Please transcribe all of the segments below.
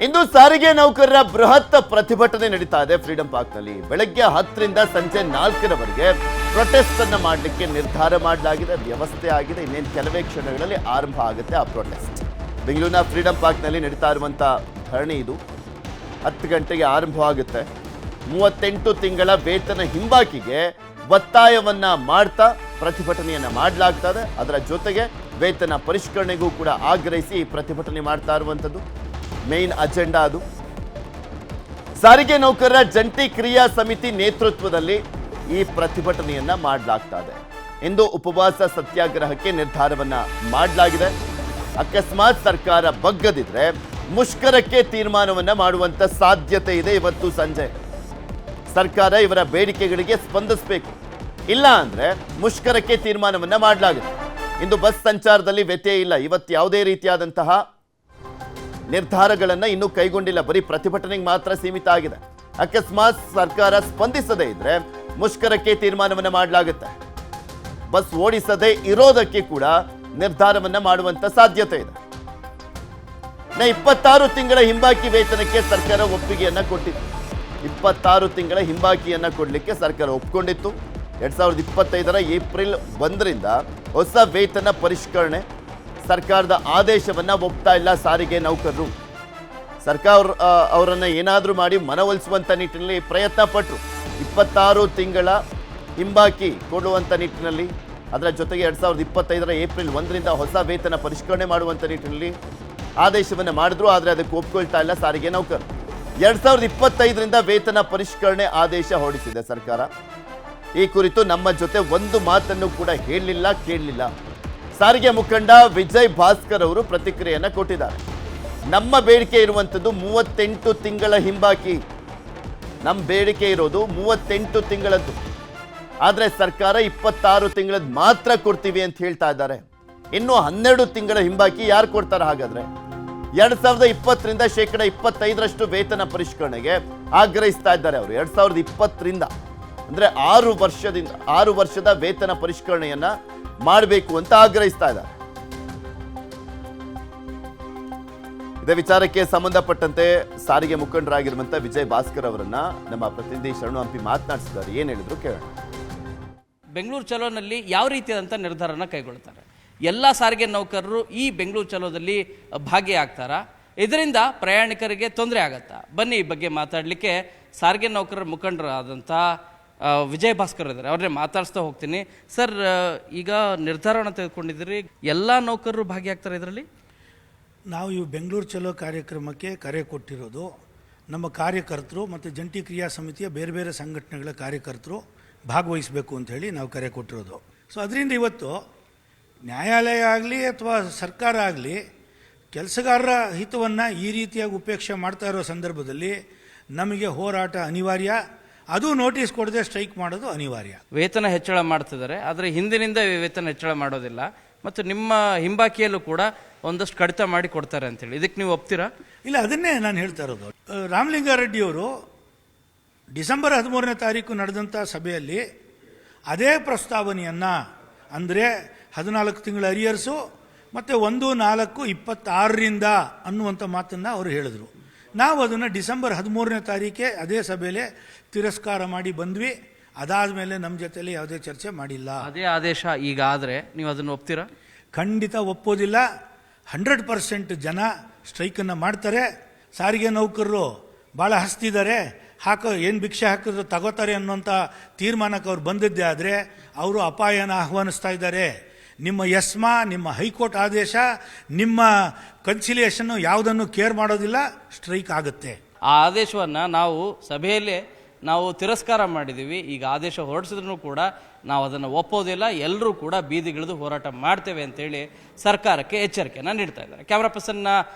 ಇಂದು ಸಾರಿಗೆ ನೌಕರರ ಬೃಹತ್ ಪ್ರತಿಭಟನೆ ನಡೀತಾ ಇದೆ ಫ್ರೀಡಂ ಪಾರ್ಕ್ನಲ್ಲಿ. ಬೆಳಗ್ಗೆ 10ರಿಂದ ಸಂಜೆ 4ರವರೆಗೆ ಪ್ರೊಟೆಸ್ಟ್ ಅನ್ನ ಮಾಡಲಿಕ್ಕೆ ನಿರ್ಧಾರ ಮಾಡಲಾಗಿದೆ. ವ್ಯವಸ್ಥೆ ಆಗಿದೆ. ಇನ್ನೇನು ಕೆಲವೇ ಕ್ಷಣಗಳಲ್ಲಿ ಆರಂಭ ಆಗುತ್ತೆ ಆ ಪ್ರೊಟೆಸ್ಟ್. ಬೆಂಗಳೂರಿನ ಫ್ರೀಡಂ ಪಾರ್ಕ್ನಲ್ಲಿ ನಡೀತಾ ಇರುವಂತ ಧರಣಿ ಇದು 10 ಗಂಟೆಗೆ ಆರಂಭವಾಗುತ್ತೆ. 38 ತಿಂಗಳ ವೇತನ ಹಿಂಬಾಕಿಗೆ ಒತ್ತಾಯವನ್ನ ಮಾಡ್ತಾ ಪ್ರತಿಭಟನೆಯನ್ನ ಮಾಡಲಾಗ್ತದೆ. ಅದರ ಜೊತೆಗೆ ವೇತನ ಪರಿಷ್ಕರಣೆಗೂ ಕೂಡ ಆಗ್ರಹಿಸಿ ಪ್ರತಿಭಟನೆ ಮಾಡ್ತಾ ಇರುವಂಥದ್ದು ಮೇನ್ ಅಜೆಂಡಾ. ಅದು ಸಾರಿಗೆ ನೌಕರರ ಜಂಟಿ ಕ್ರಿಯಾ ಸಮಿತಿ ನೇತೃತ್ವದಲ್ಲಿ ಈ ಪ್ರತಿಭಟನೆಯನ್ನ ಮಾಡಲಾಗ್ತಾ ಇದೆ. ಇಂದು ಉಪವಾಸ ಸತ್ಯಾಗ್ರಹಕ್ಕೆ ನಿರ್ಧಾರವನ್ನ ಮಾಡಲಾಗಿದೆ. ಅಕಸ್ಮಾತ್ ಸರ್ಕಾರ ಬಗ್ಗದಿದ್ರೆ ಮುಷ್ಕರಕ್ಕೆ ತೀರ್ಮಾನವನ್ನ ಮಾಡುವಂತ ಸಾಧ್ಯತೆ ಇದೆ. ಇವತ್ತು ಸಂಜೆ ಸರ್ಕಾರ ಇವರ ಬೇಡಿಕೆಗಳಿಗೆ ಸ್ಪಂದಿಸಬೇಕು, ಇಲ್ಲ ಅಂದ್ರೆ ಮುಷ್ಕರಕ್ಕೆ ತೀರ್ಮಾನವನ್ನ ಮಾಡಲಾಗಿದೆ. ಇಂದು ಬಸ್ ಸಂಚಾರದಲ್ಲಿ ವ್ಯತ್ಯಯ ಇಲ್ಲ. ಇವತ್ತು ಯಾವುದೇ ರೀತಿಯಾದಂತಹ ನಿರ್ಧಾರಗಳನ್ನ ಇನ್ನೂ ಕೈಗೊಂಡಿಲ್ಲ. ಬರೀ ಪ್ರತಿಭಟನೆಗೆ ಮಾತ್ರ ಸೀಮಿತ ಆಗಿದೆ. ಅಕಸ್ಮಾತ್ ಸರ್ಕಾರ ಸ್ಪಂದಿಸದೇ ಇದ್ರೆ ಮುಷ್ಕರಕ್ಕೆ ತೀರ್ಮಾನವನ್ನ ಮಾಡಲಾಗುತ್ತೆ. ಬಸ್ ಓಡಿಸದೇ ಇರೋದಕ್ಕೆ ಕೂಡ ನಿರ್ಧಾರವನ್ನ ಮಾಡುವಂತ ಸಾಧ್ಯತೆ ಇದೆ. 26 ತಿಂಗಳ ಹಿಂಬಾಕಿ ವೇತನಕ್ಕೆ ಸರ್ಕಾರ ಒಪ್ಪಿಗೆಯನ್ನ ಕೊಟ್ಟಿತ್ತು. 26 ತಿಂಗಳ ಹಿಂಬಾಕಿಯನ್ನ ಕೊಡಲಿಕ್ಕೆ ಸರ್ಕಾರ ಒಪ್ಕೊಂಡಿತ್ತು. 2025ರ ಏಪ್ರಿಲ್ 1ರಿಂದ ಹೊಸ ವೇತನ ಪರಿಷ್ಕರಣೆ ಸರ್ಕಾರದ ಆದೇಶವನ್ನ ಒಪ್ತಾ ಇಲ್ಲ ಸಾರಿಗೆ ನೌಕರರು. ಸರ್ಕಾರ ಅವರನ್ನ ಏನಾದರೂ ಮಾಡಿ ಮನವೊಲಿಸುವಂತ ನಿಟ್ಟಿನಲ್ಲಿ ಪ್ರಯತ್ನ ಪಟ್ಟರು. 26 ತಿಂಗಳ ಹಿಂಬಾಕಿ ಕೊಡುವಂತ ನಿಟ್ಟಿನಲ್ಲಿ, ಅದರ ಜೊತೆಗೆ 2025ರ ಏಪ್ರಿಲ್ 1ರಿಂದ ಹೊಸ ವೇತನ ಪರಿಷ್ಕರಣೆ ಮಾಡುವಂತ ನಿಟ್ಟಿನಲ್ಲಿ ಆದೇಶವನ್ನು ಮಾಡಿದ್ರು. ಆದರೆ ಅದಕ್ಕೆ ಒಪ್ಕೊಳ್ತಾ ಇಲ್ಲ ಸಾರಿಗೆ ನೌಕರರು. 2025ರಿಂದ ವೇತನ ಪರಿಷ್ಕರಣೆ ಆದೇಶ ಹೊರಡಿಸಿದೆ ಸರ್ಕಾರ. ಈ ಕುರಿತು ನಮ್ಮ ಜೊತೆ ಒಂದು ಮಾತನ್ನು ಕೂಡ ಹೇಳಲಿಲ್ಲ, ಕೇಳಲಿಲ್ಲ. ಸಾರಿಗೆ ಮುಖಂಡ ವಿಜಯ್ ಭಾಸ್ಕರ್ ಅವರು ಪ್ರತಿಕ್ರಿಯೆಯನ್ನು ಕೊಟ್ಟಿದ್ದಾರೆ. ನಮ್ಮ ಬೇಡಿಕೆ ಇರುವಂಥದ್ದು 38 ತಿಂಗಳ ಹಿಂಬಾಕಿ. ನಮ್ಮ ಬೇಡಿಕೆ ಇರೋದು 38 ತಿಂಗಳದ್ದು. ಆದರೆ ಸರ್ಕಾರ 26 ತಿಂಗಳದ್ದು ಮಾತ್ರ ಕೊಡ್ತೀವಿ ಅಂತ ಹೇಳ್ತಾ ಇದ್ದಾರೆ. ಇನ್ನು 12 ತಿಂಗಳ ಹಿಂಬಾಕಿ ಯಾರು ಕೊಡ್ತಾರೆ ಹಾಗಾದ್ರೆ? 2020ರಿಂದ 25% ವೇತನ ಪರಿಷ್ಕರಣೆಗೆ ಆಗ್ರಹಿಸ್ತಾ ಇದ್ದಾರೆ ಅವರು. 2020ರಿಂದ ಅಂದ್ರೆ 6 ವರ್ಷದ ವೇತನ ಪರಿಷ್ಕರಣೆಯನ್ನ ಮಾಡಬೇಕು ಅಂತ ಆಗ್ರಹಿಸ್ತಾ ಇದ್ದಾರೆ. ಇದೇ ವಿಚಾರಕ್ಕೆ ಸಂಬಂಧಪಟ್ಟಂತೆ ಸಾರಿಗೆ ಮುಖಂಡರಾಗಿರುವಂತ ವಿಜಯ್ ಭಾಸ್ಕರ್ ಅವರನ್ನ ನಮ್ಮ ಪ್ರತಿನಿಧಿ ಶರಣು ಹಂಪಿ ಮಾತನಾಡಿಸಿದ್ದಾರೆ. ಏನ್ ಹೇಳಿದ್ರು ಕೇಳೋಣ. ಬೆಂಗಳೂರು ಚಲೋನಲ್ಲಿ ಯಾವ ರೀತಿಯಾದಂಥ ನಿರ್ಧಾರನ ಕೈಗೊಳ್ತಾರೆ? ಎಲ್ಲ ಸಾರಿಗೆ ನೌಕರರು ಈ ಬೆಂಗಳೂರು ಚಲೋದಲ್ಲಿ ಭಾಗಿಯಾಗ್ತಾರಾ? ಇದರಿಂದ ಪ್ರಯಾಣಿಕರಿಗೆ ತೊಂದರೆ ಆಗತ್ತಾ? ಬನ್ನಿ ಈ ಬಗ್ಗೆ ಮಾತಾಡಲಿಕ್ಕೆ ಸಾರಿಗೆ ನೌಕರರ ಮುಖಂಡರಾದಂಥ ವಿಜಯ್ ಭಾಸ್ಕರ್ ಇದ್ದಾರೆ. ಅವ್ರನ್ನೇ ಮಾತಾಡಿಸ್ತಾ ಹೋಗ್ತೀನಿ. ಸರ್, ಈಗ ನಿರ್ಧಾರವನ್ನು ತೆಗೆದುಕೊಂಡಿದ್ದೀರಿ, ಎಲ್ಲ ನೌಕರರು ಭಾಗಿಯಾಗ್ತಾರೆ ಇದರಲ್ಲಿ? ನಾವು ಈ ಬೆಂಗಳೂರು ಚಲೋ ಕಾರ್ಯಕ್ರಮಕ್ಕೆ ಕರೆ ಕೊಟ್ಟಿರೋದು ನಮ್ಮ ಕಾರ್ಯಕರ್ತರು ಮತ್ತು ಜಂಟಿ ಕ್ರಿಯಾ ಸಮಿತಿಯ ಬೇರೆ ಬೇರೆ ಸಂಘಟನೆಗಳ ಕಾರ್ಯಕರ್ತರು ಭಾಗವಹಿಸಬೇಕು ಅಂತ ಹೇಳಿ ನಾವು ಕರೆ ಕೊಟ್ಟಿರೋದು. ಸೊ ಅದರಿಂದ ಇವತ್ತು ನ್ಯಾಯಾಲಯ ಆಗಲಿ ಅಥವಾ ಸರ್ಕಾರ ಆಗಲಿ ಕೆಲಸಗಾರರ ಹಿತವನ್ನು ಈ ರೀತಿಯಾಗಿ ಉಪೇಕ್ಷೆ ಮಾಡ್ತಾ ಇರೋ ಸಂದರ್ಭದಲ್ಲಿ ನಮಗೆ ಹೋರಾಟ ಅನಿವಾರ್ಯ. ಅದು ನೋಟಿಸ್ ಕೊಡದೆ ಸ್ಟ್ರೈಕ್ ಮಾಡೋದು ಅನಿವಾರ್ಯ. ವೇತನ ಹೆಚ್ಚಳ ಮಾಡ್ತಿದ್ದಾರೆ, ಆದರೆ ಹಿಂದಿನಿಂದ ವೇತನ ಹೆಚ್ಚಳ ಮಾಡೋದಿಲ್ಲ ಮತ್ತು ನಿಮ್ಮ ಹಿಂಬಾಕಿಯಲ್ಲೂ ಕೂಡ ಒಂದಷ್ಟು ಕಡಿತ ಮಾಡಿ ಕೊಡ್ತಾರೆ ಅಂತೇಳಿ, ಇದಕ್ಕೆ ನೀವು ಒಪ್ತೀರಾ? ಇಲ್ಲ, ಅದನ್ನೇ ನಾನು ಹೇಳ್ತಾ ಇರೋದು. ರಾಮಲಿಂಗಾರೆಡ್ಡಿಯವರು ಡಿಸೆಂಬರ್ 13ನೇ ತಾರೀಕು ನಡೆದಂಥ ಸಭೆಯಲ್ಲಿ ಅದೇ ಪ್ರಸ್ತಾವನೆಯನ್ನು, ಅಂದರೆ 14 ತಿಂಗಳ ಅರಿಯರ್ಸು ಮತ್ತು 1/4/26ರಿಂದ ಅನ್ನುವಂಥ ಮಾತನ್ನು ಅವರು ಹೇಳಿದರು. ನಾವು ಅದನ್ನು ಡಿಸೆಂಬರ್ 13ನೇ ತಾರೀಕೆ ಅದೇ ಸಭೆಯಲ್ಲಿ ತಿರಸ್ಕಾರ ಮಾಡಿ ಬಂದ್ವಿ. ಅದಾದ ಮೇಲೆ ನಮ್ಮ ಜೊತೆಲಿ ಯಾವುದೇ ಚರ್ಚೆ ಮಾಡಿಲ್ಲ. ಅದೇ ಆದೇಶ ಈಗ ಆದರೆ ನೀವು ಅದನ್ನು ಒಪ್ತೀರಾ? ಖಂಡಿತ ಒಪ್ಪೋದಿಲ್ಲ. 100% ಜನ ಸ್ಟ್ರೈಕನ್ನು ಮಾಡ್ತಾರೆ. ಸಾರಿಗೆ ನೌಕರರು ಭಾಳ ಹಸ್ತಿದ್ದಾರೆ. ಏನು ಭಿಕ್ಷೆ ಹಾಕಿದ್ರು ತಗೋತಾರೆ ಅನ್ನೋಂಥ ತೀರ್ಮಾನಕ್ಕೆ ಅವ್ರು ಬಂದಿದ್ದೇ ಆದರೆ ಅವರು ಅಪಾಯನ ಆಹ್ವಾನಿಸ್ತಾ ಇದ್ದಾರೆ. ನಿಮ್ಮ ಎಸ್ಮಾ, ನಿಮ್ಮ ಹೈಕೋರ್ಟ್ ಆದೇಶ, ನಿಮ್ಮ ಕನ್ಸಿಲಿಯೇಷನ್ನು ಯಾವುದನ್ನು ಕೇರ್ ಮಾಡೋದಿಲ್ಲ, ಸ್ಟ್ರೈಕ್ ಆಗುತ್ತೆ. ಆ ಆದೇಶವನ್ನು ನಾವು ಸಭೆಯಲ್ಲೇ ನಾವು ತಿರಸ್ಕಾರ ಮಾಡಿದ್ದೀವಿ. ಈಗ ಆದೇಶ ಹೊರಡಿಸಿದ್ರೂ ಕೂಡ ನಾವು ಅದನ್ನು ಒಪ್ಪೋದಿಲ್ಲ, ಎಲ್ಲರೂ ಕೂಡ ಬೀದಿಗಿಳಿದು ಹೋರಾಟ ಮಾಡ್ತೇವೆ ಅಂತೇಳಿ ಸರ್ಕಾರಕ್ಕೆ ಎಚ್ಚರಿಕೆಯನ್ನು ನೀಡ್ತಾ ಇದ್ದಾರೆ. ಕ್ಯಾಮ್ರಾ ಪರ್ಸನ್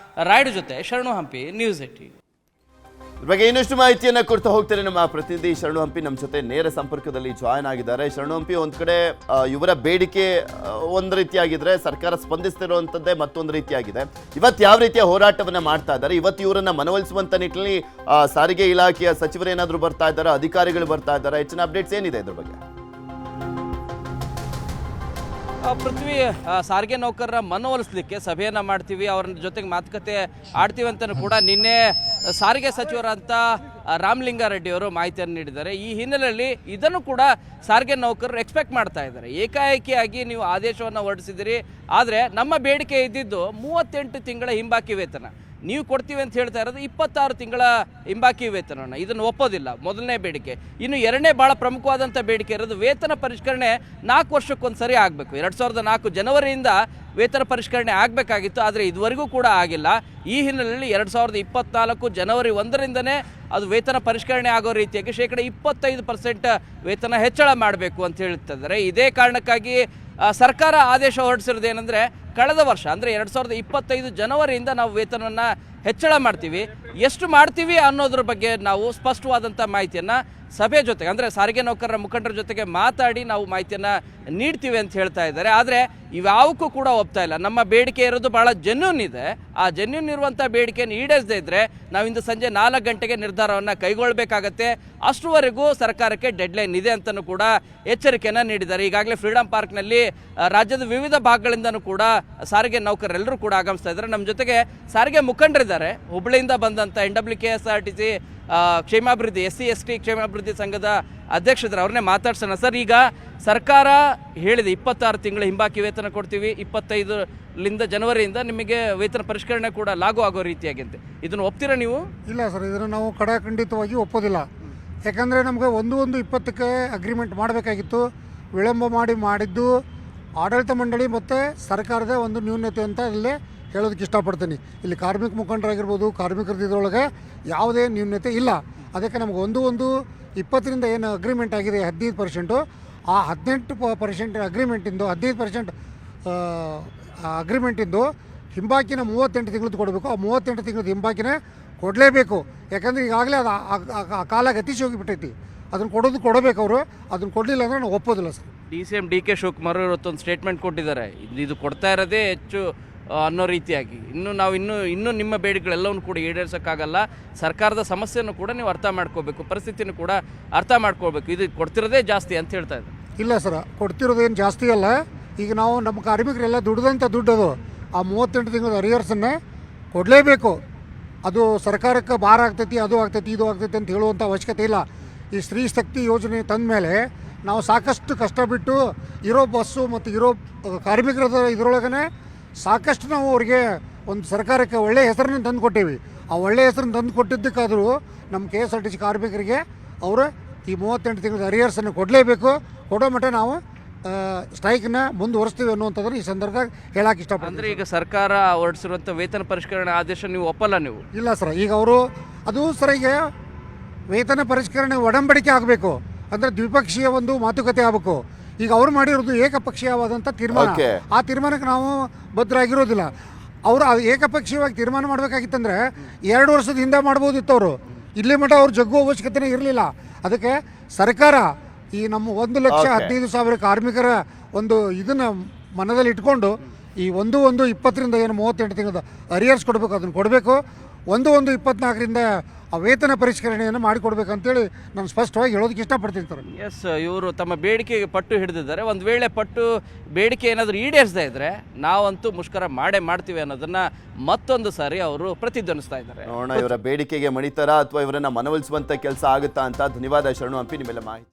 ರಾಯ್ಡು ಜೊತೆ ಶರಣು ಹಂಪಿ, ನ್ಯೂಸ್ 18. ಇದ್ರ ಬಗ್ಗೆ ಇನ್ನಷ್ಟು ಮಾಹಿತಿಯನ್ನ ಕೊಡ್ತಾ ಹೋಗ್ತಾರೆ ನಮ್ಮ ಪ್ರತಿನಿಧಿ ಶರಣು ಹಂಪಿ ನಮ್ಮ ಜೊತೆ ನೇರ ಸಂಪರ್ಕದಲ್ಲಿ ಜಾಯ್ನ್ ಆಗಿದ್ದಾರೆ. ಶರಣು ಹಂಪಿ, ಒಂದ್ ಕಡೆ ಇವರ ಬೇಡಿಕೆ ಒಂದ್ ರೀತಿಯಾಗಿದ್ರೆ ಸರ್ಕಾರ ಸ್ಪಂದಿಸ್ತಿರುವಂತದ್ದೇ ಮತ್ತೊಂದು ರೀತಿಯಾಗಿದೆ. ಇವತ್ತು ಯಾವ ರೀತಿಯ ಹೋರಾಟವನ್ನ ಮಾಡ್ತಾ ಇದ್ದಾರೆ? ಇವತ್ತು ಇವರನ್ನ ಮನವೊಲಿಸುವಂತ ನಿಟ್ಟಿನಲ್ಲಿ ಸಾರಿಗೆ ಇಲಾಖೆಯ ಸಚಿವರೇನಾದ್ರೂ ಬರ್ತಾ ಇದ್ದಾರೆ, ಅಧಿಕಾರಿಗಳು ಬರ್ತಾ ಇದ್ದಾರೆ? ಹೆಚ್ಚಿನ ಅಪ್ಡೇಟ್ಸ್ ಏನಿದೆ ಇದ್ರ ಬಗ್ಗೆ? ಪೃಥ್ವಿ, ಸಾರಿಗೆ ನೌಕರರ ಮನವೊಲಿಸಲಿಕ್ಕೆ ಸಭೆಯನ್ನು ಮಾಡ್ತೀವಿ, ಅವರ ಜೊತೆಗೆ ಮಾತುಕತೆ ಆಡ್ತೀವಿ ಅಂತಲೂ ಕೂಡ ನಿನ್ನೆ ಸಾರಿಗೆ ಸಚಿವರಂತ ರಾಮಲಿಂಗಾರೆಡ್ಡಿ ಅವರು ಮಾಹಿತಿಯನ್ನು ನೀಡಿದ್ದಾರೆ. ಈ ಹಿನ್ನೆಲೆಯಲ್ಲಿ ಇದನ್ನು ಕೂಡ ಸಾರಿಗೆ ನೌಕರರು ಎಕ್ಸ್ಪೆಕ್ಟ್ ಮಾಡ್ತಾ ಇದ್ದಾರೆ. ಏಕಾಏಕಿಯಾಗಿ ನೀವು ಆದೇಶವನ್ನು ಹೊರಡಿಸಿದಿರಿ, ಆದರೆ ನಮ್ಮ ಬೇಡಿಕೆ ಇದ್ದಿದ್ದು 38 ತಿಂಗಳ ಹಿಂಬಾಕಿ ವೇತನ. ನೀವು ಕೊಡ್ತೀವಿ ಅಂತ ಹೇಳ್ತಾ ಇರೋದು 26 ತಿಂಗಳ ಹಿಂಬಾಕಿ ವೇತನವನ್ನು. ಇದನ್ನು ಒಪ್ಪೋದಿಲ್ಲ, ಮೊದಲನೇ ಬೇಡಿಕೆ. ಇನ್ನು ಎರಡನೇ ಭಾಳ ಪ್ರಮುಖವಾದಂಥ ಬೇಡಿಕೆ ಇರೋದು ವೇತನ ಪರಿಷ್ಕರಣೆ 4 ವರ್ಷಕ್ಕೊಂದು ಸರಿ ಆಗಬೇಕು. 2004 ಜನವರಿಯಿಂದ ವೇತನ ಪರಿಷ್ಕರಣೆ ಆಗಬೇಕಾಗಿತ್ತು, ಆದರೆ ಇದುವರೆಗೂ ಕೂಡ ಆಗಿಲ್ಲ. ಈ ಹಿನ್ನೆಲೆಯಲ್ಲಿ 2024 ಜನವರಿ 1ರಿಂದನೇ ಅದು ವೇತನ ಪರಿಷ್ಕರಣೆ ಆಗೋ ರೀತಿಯಾಗಿ 25% ವೇತನ ಹೆಚ್ಚಳ ಮಾಡಬೇಕು ಅಂತ ಹೇಳ್ತಿದ್ದಾರೆ. ಇದೇ ಕಾರಣಕ್ಕಾಗಿ ಸರ್ಕಾರ ಆದೇಶ ಹೊರಡಿಸಿರೋದು ಏನಂದರೆ, ಕಳೆದ ವರ್ಷ ಅಂದರೆ 2025 ಜನವರಿಯಿಂದ ನಾವು ವೇತನವನ್ನು ಹೆಚ್ಚಳ ಮಾಡ್ತೀವಿ. ಎಷ್ಟು ಮಾಡ್ತೀವಿ ಅನ್ನೋದ್ರ ಬಗ್ಗೆ ನಾವು ಸ್ಪಷ್ಟವಾದಂಥ ಮಾಹಿತಿಯನ್ನು ಸಭೆ ಜೊತೆಗೆ, ಅಂದರೆ ಸಾರಿಗೆ ನೌಕರರ ಮುಖಂಡರ ಜೊತೆಗೆ ಮಾತಾಡಿ ನಾವು ಮಾಹಿತಿಯನ್ನು ನೀಡ್ತೀವಿ ಅಂತ ಹೇಳ್ತಾ ಇದ್ದಾರೆ. ಆದರೆ ಇವ್ಯಾವಕ್ಕೂ ಕೂಡ ಒಪ್ತಾ ಇಲ್ಲ. ನಮ್ಮ ಬೇಡಿಕೆ ಇರೋದು ಭಾಳ ಜೆನ್ಯೂನ್ ಇದೆ. ಆ ಜೆನ್ಯೂನ್ ಇರುವಂಥ ಬೇಡಿಕೆಯನ್ನು ಈಡೇರಿಸದೇ ಇದ್ದರೆ ನಾವಿಂದು ಸಂಜೆ 4 ಗಂಟೆಗೆ ನಿರ್ಧಾರವನ್ನು ಕೈಗೊಳ್ಳಬೇಕಾಗತ್ತೆ. ಅಷ್ಟುವರೆಗೂ ಸರ್ಕಾರಕ್ಕೆ ಡೆಡ್ಲೈನ್ ಇದೆ ಅಂತಲೂ ಕೂಡ ಎಚ್ಚರಿಕೆಯನ್ನು ನೀಡಿದ್ದಾರೆ. ಈಗಾಗಲೇ ಫ್ರೀಡಂ ಪಾರ್ಕ್ನಲ್ಲಿ ರಾಜ್ಯದ ವಿವಿಧ ಭಾಗಗಳಿಂದನೂ ಕೂಡ ಸಾರಿಗೆ ನೌಕರರೆಲ್ಲರೂ ಕೂಡ ಆಗಮಿಸ್ತಾ ಇದ್ದಾರೆ. ನಮ್ಮ ಜೊತೆಗೆ ಸಾರಿಗೆ ಮುಖಂಡರಿದ್ದಾರೆ. ಹುಬ್ಬಳ್ಳಿಯಿಂದ ಬಂದಂಥ NWKSRTC ಕ್ಷೇಮಾಭಿವೃದ್ಧಿ SC/ST ಕ್ಷೇಮಾಭಿವೃದ್ಧಿ ಸಂಘದ ಅಧ್ಯಕ್ಷರು, ಅವ್ರನ್ನೇ ಮಾತಾಡ್ಸೋಣ. ಸರ್, ಈಗ ಸರ್ಕಾರ ಹೇಳಿದೆ 26 ತಿಂಗಳ ಹಿಂಬಾಕಿ ವೇತನ ಕೊಡ್ತೀವಿ, 25 ಜನವರಿಯಿಂದ ನಿಮಗೆ ವೇತನ ಪರಿಷ್ಕರಣೆ ಕೂಡ ಲಾಗು ಆಗೋ ರೀತಿಯಾಗಿ ಅಂತ. ಇದನ್ನು ಒಪ್ತೀರಾ ನೀವು? ಇಲ್ಲ ಸರ್, ಇದನ್ನು ನಾವು ಖಂಡಿತವಾಗಿ ಒಪ್ಪೋದಿಲ್ಲ. ಯಾಕಂದರೆ ನಮಗೆ 1/1/20ಕ್ಕೆ ಅಗ್ರಿಮೆಂಟ್ ಮಾಡಬೇಕಾಗಿತ್ತು. ವಿಳಂಬ ಮಾಡಿದ್ದು ಆಡಳಿತ ಮಂಡಳಿ ಮತ್ತು ಸರ್ಕಾರದ ಒಂದು ನ್ಯೂನತೆ ಅಂತ ಇಲ್ಲೇ ಹೇಳೋದಕ್ಕೆ ಇಷ್ಟಪಡ್ತೀನಿ. ಇಲ್ಲಿ ಕಾರ್ಮಿಕ ಮುಖಂಡರಾಗಿರ್ಬೋದು, ಕಾರ್ಮಿಕರದ್ದು ಇದರೊಳಗೆ ಯಾವುದೇ ನ್ಯೂನತೆ ಇಲ್ಲ. ಅದಕ್ಕೆ ನಮಗೆ 1/1/20ರಿಂದ ಏನು ಅಗ್ರಿಮೆಂಟ್ ಆಗಿದೆ 15%, ಆ 18% ಅಗ್ರಿಮೆಂಟಿಂದು 15% ಅಗ್ರಿಮೆಂಟಿಂದು ಹಿಂಬಾಕಿನ 38 ತಿಂಗಳದ್ದು ಕೊಡಬೇಕು. ಆ 38 ತಿಂಗಳದ್ದು ಹಿಂಬಾಕಿನ ಕೊಡಲೇಬೇಕು. ಯಾಕಂದರೆ ಈಗಾಗಲೇ ಅದು ಆ ಕಾಲ ಗತಿಸಿ ಹೋಗಿಬಿಟ್ಟೈತಿ. ಅದನ್ನು ಕೊಡಬೇಕು ಅವರು. ಅದನ್ನು ಕೊಡಲಿಲ್ಲ ಅಂದರೆ ನಾವು ಒಪ್ಪೋದಿಲ್ಲ ಸರ್. DCM DK ಶಿವಕುಮಾರ್ ಇವತ್ತೊಂದು ಸ್ಟೇಟ್ಮೆಂಟ್ ಕೊಟ್ಟಿದ್ದಾರೆ, ಇದು ಕೊಡ್ತಾ ಇರೋದೇ ಹೆಚ್ಚು ಅನ್ನೋ ರೀತಿಯಾಗಿ. ಇನ್ನು ನಿಮ್ಮ ಬೇಡಿಕೆಗಳೆಲ್ಲವನ್ನು ಕೂಡ ಈಡೇರಿಸೋಕ್ಕಾಗಲ್ಲ. ಸರ್ಕಾರದ ಸಮಸ್ಯೆಯನ್ನು ಕೂಡ ನೀವು ಅರ್ಥ ಮಾಡ್ಕೋಬೇಕು, ಪರಿಸ್ಥಿತಿಯನ್ನು ಕೂಡ ಅರ್ಥ ಮಾಡ್ಕೊಳ್ಬೇಕು. ಇದು ಕೊಡ್ತಿರೋದೇ ಜಾಸ್ತಿ ಅಂತ ಹೇಳ್ತಾ ಇದ್ದಾರೆ. ಇಲ್ಲ ಸರ್, ಕೊಡ್ತಿರೋದೇನು ಜಾಸ್ತಿ ಅಲ್ಲ. ಈಗ ನಾವು ನಮ್ಮ ಕಾರ್ಮಿಕರೆಲ್ಲ ದುಡ್ದಂಥ ದುಡ್ಡು ಅದು. ಆ 38 ತಿಂಗಳ ಅರಿಯರ್ಸನ್ನು ಕೊಡಲೇಬೇಕು. ಅದು ಸರ್ಕಾರಕ್ಕೆ ಭಾರ ಆಗ್ತೈತಿ, ಅದು ಆಗ್ತೈತಿ, ಇದು ಆಗ್ತೈತಿ ಅಂತ ಹೇಳುವಂಥ ಅವಶ್ಯಕತೆ ಇಲ್ಲ. ಈ ಸ್ತ್ರೀ ಶಕ್ತಿ ಯೋಜನೆ ತಂದ ಮೇಲೆ ನಾವು ಸಾಕಷ್ಟು ಕಷ್ಟ ಬಿಟ್ಟು ಇರೋ ಬಸ್ಸು ಮತ್ತು ಇರೋ ಕಾರ್ಮಿಕರದ ಇದರೊಳಗನೆ ಸಾಕಷ್ಟು ನಾವು ಅವ್ರಿಗೆ ಒಂದು ಸರ್ಕಾರಕ್ಕೆ ಒಳ್ಳೆಯ ಹೆಸರನ್ನು ತಂದು ಕೊಟ್ಟೇವಿ. ಆ ಒಳ್ಳೆಯ ಹೆಸರನ್ನು ತಂದು ಕೊಟ್ಟಿದ್ದಕ್ಕಾದರೂ ನಮ್ಮ KSRTC ಕಾರ್ಮಿಕರಿಗೆ ಅವರು ಈ 38 ತಿಂಗಳ ಅರಿಯರ್ಸನ್ನು ಕೊಡಲೇಬೇಕು. ಕೊಡೋ ಮಟ್ಟ ನಾವು ಸ್ಟ್ರೈಕ್ನ ಮುಂದುವರಿಸ್ತೀವಿ ಅನ್ನುವಂಥದ್ದನ್ನು ಈ ಸಂದರ್ಭ ಹೇಳಕ್ಕೆ ಇಷ್ಟಪಡ್ತೀನಿ. ಅಂದರೆ ಈಗ ಸರ್ಕಾರ ಹೊರಡಿಸಿರುವಂಥ ವೇತನ ಪರಿಷ್ಕರಣೆ ಆದೇಶ ನೀವು ಒಪ್ಪಲ್ಲ ನೀವು? ಇಲ್ಲ ಸರ್, ಈಗ ಅವರು ಅದು ಸರ್, ಈಗ ವೇತನ ಪರಿಷ್ಕರಣೆ ಒಡಂಬಡಿಕೆ ಆಗಬೇಕು, ಅಂದರೆ ದ್ವಿಪಕ್ಷೀಯ ಒಂದು ಮಾತುಕತೆ ಆಗಬೇಕು. ಈಗ ಅವ್ರು ಮಾಡಿರೋದು ಏಕಪಕ್ಷೀಯವಾದಂಥ ತೀರ್ಮಾನ. ಆ ತೀರ್ಮಾನಕ್ಕೆ ನಾವು ಬದ್ಧರಾಗಿರೋದಿಲ್ಲ. ಅವರು ಅದು ಏಕಪಕ್ಷೀಯವಾಗಿ ತೀರ್ಮಾನ ಮಾಡಬೇಕಾಗಿತ್ತಂದ್ರೆ 2 ವರ್ಷದ ಹಿಂದೆ ಮಾಡ್ಬೋದಿತ್ತು. ಅವರು ಇಲ್ಲಿ ಮಟ್ಟ ಅವ್ರು ಜಗ್ಗು ಅವಶ್ಯಕತೆನೇ ಇರಲಿಲ್ಲ. ಅದಕ್ಕೆ ಸರ್ಕಾರ ಈ ನಮ್ಮ 1,15,000 ಕಾರ್ಮಿಕರ ಒಂದು ಇದನ್ನು ಮನದಲ್ಲಿ ಇಟ್ಕೊಂಡು ಈ 1/1/20ರಿಂದ ಏನು 38 ತಿಂಗಳದ ಅರಿಯರ್ಸ್ ಕೊಡಬೇಕು, ಅದನ್ನು ಕೊಡಬೇಕು. 1/1/24ರಿಂದ ಆ ವೇತನ ಪರಿಷ್ಕರಣೆಯನ್ನು ಮಾಡಿಕೊಡ್ಬೇಕಂತೇಳಿ ನಾನು ಸ್ಪಷ್ಟವಾಗಿ ಹೇಳೋದಕ್ಕೆ ಇಷ್ಟಪಡ್ತೀನಿ ಸರ್. ಎಸ್, ಇವರು ತಮ್ಮ ಬೇಡಿಕೆಗೆ ಪಟ್ಟು ಹಿಡಿದಿದ್ದಾರೆ. ಒಂದು ವೇಳೆ ಬೇಡಿಕೆ ಏನಾದರೂ ಈಡೇರಿಸದೇ ಇದ್ದರೆ ನಾವಂತೂ ಮುಷ್ಕರ ಮಾಡ್ತೀವಿ ಅನ್ನೋದನ್ನು ಮತ್ತೊಂದು ಸಾರಿ ಅವರು ಪ್ರತಿಧ್ವನಿಸ್ತಾ ಇದ್ದಾರೆ. ನೋಡೋಣ ಇವರ ಬೇಡಿಕೆಗೆ ಮಣಿತಾರಾ ಅಥವಾ ಇವರನ್ನ ಮನವೊಲಿಸುವಂಥ ಕೆಲಸ ಆಗುತ್ತಾ ಅಂತ. ಧನ್ಯವಾದ ಶರಣು ಹಂಪಿ, ನಿಮ್ಮೆಲ್ಲ ಮಾಹಿತಿ.